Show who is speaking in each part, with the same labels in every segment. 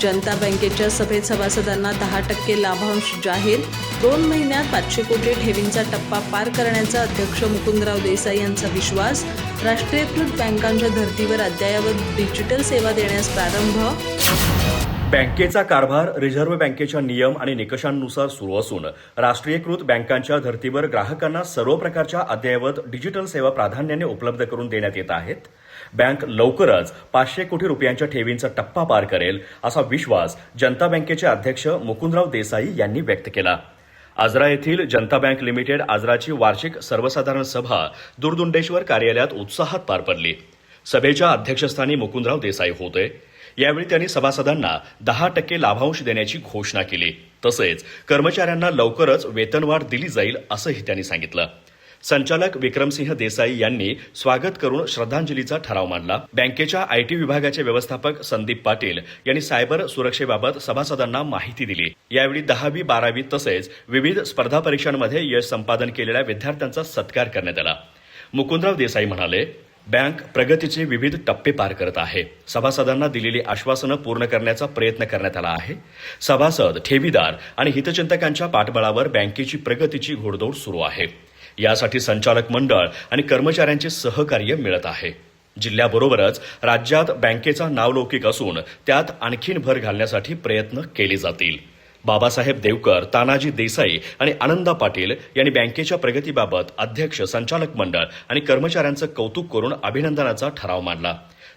Speaker 1: जनता बँकेच्या सभेत सभासदांना 10% लाभांश जाहीर. 2 महिन्यात 500 कोटी ठेवींचा टप्पा पार करण्याचा अध्यक्ष मुकुंदराव देसाई यांचा विश्वास. राष्ट्रीयकृत बँकांच्या धर्तीवर अद्ययावत डिजिटल सेवा देण्यास प्रारंभ.
Speaker 2: बँकेचा कारभार रिझर्व्ह बँकेच्या नियम आणि निकषांनुसार सुरू असून राष्ट्रीयकृत बँकांच्या धर्तीवर ग्राहकांना सर्व प्रकारच्या अद्ययावत डिजिटल सेवा प्राधान्याने उपलब्ध करून देण्यात येत आहेत. बँक लवकरच 500 कोटी रुपयांच्या ठेवींचा टप्पा पार करेल असा विश्वास जनता बँकेचे अध्यक्ष मुकुंदराव देसाई यांनी व्यक्त केला. आजरा येथील जनता बँक लिमिटेड आजराची वार्षिक सर्वसाधारण सभा दुर्दुंडेश्वर कार्यालयात उत्साहात पार पडली. सभेच्या अध्यक्षस्थानी मुकुंदराव देसाई होते. यावेळी त्यांनी सभासदांना 10% लाभांश देण्याची घोषणा केली. तसेच कर्मचाऱ्यांना लवकरच वेतनवाढ दिली जाईल असंही त्यांनी सांगितलं. संचालक विक्रमसिंह देसाई यांनी स्वागत करून श्रद्धांजलीचा ठराव मांडला. बँकेच्या आयटी विभागाचे व्यवस्थापक संदीप पाटील यांनी सायबर सुरक्षेबाबत सभासदांना माहिती दिली. यावेळी 10वी 12वी तसेच विविध स्पर्धा परीक्षांमध्ये यश संपादन केलेल्या विद्यार्थ्यांचा सत्कार करण्यात आला. मुकुंदराव देसाई म्हणाले, बँक प्रगतीचे विविध टप्पे पार करत आहे. सभासदांना दिलेली आश्वासनं पूर्ण करण्याचा प्रयत्न करण्यात आला आहे. सभासद, ठेवीदार आणि हितचिंतकांच्या पाठबळावर बँकेची प्रगतीची घोडदौड सुरू आहे. यासाठी संचालक मंडळ आणि कर्मचाऱ्यांचे सहकार्य मिळत आहे. जिल्ह्याबरोबरच राज्यात बँकेचा नावलौकिक असून त्यात आणखीन भर घालण्यासाठी प्रयत्न केले जातील. बाबासाहेब देवकर, तानाजी देसाई आणि आनंदा पाटील यांनी बँकेच्या प्रगतीबाबत अध्यक्ष, संचालक मंडळ आणि कर्मचाऱ्यांचं कौतुक करून अभिनंदनाचा ठराव मांडला.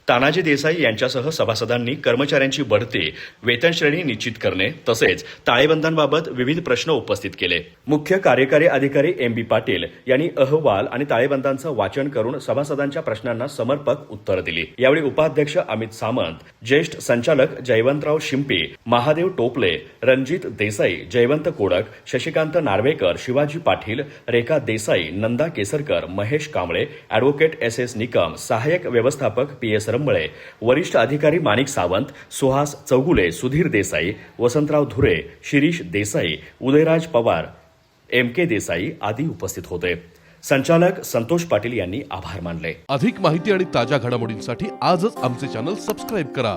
Speaker 2: तानाजी देसाई यांच्यासह सभासदांनी कर्मचाऱ्यांची बढती, वेतन श्रेणी निश्चित करणे तसेच ताळेबंदांबाबत विविध प्रश्न उपस्थित केले. मुख्य कार्यकारी अधिकारी MB पाटील यांनी अहवाल आणि ताळेबंदांचं वाचन करून सभासदांच्या प्रश्नांना समर्पक उत्तर दिली. यावेळी उपाध्यक्ष अमित सामंत, ज्येष्ठ संचालक जयवंतराव शिंपी, महादेव टोपले, रणजित देसाई, जयवंत कोडक, शशिकांत नार्वेकर, शिवाजी पाटील, रेखा देसाई, नंदा केसरकर, महेश कांबळे, अॅडव्होकेट SS निकम, सहाय्यक व्यवस्थापक PS रंबळे, वरिष्ठ अधिकारी माणिक सावंत, सुहास चौगुले, सुधीर देसाई, वसंतराव धुरे, शिरीष देसाई, उदयराज पवार, MK देसाई आदी उपस्थित होते. संचालक संतोष पाटील यांनी आभार मानले.
Speaker 3: अधिक माहिती आणि ताज्या घडामोडींसाठी आजच आमचे चॅनल सबस्क्राईब करा.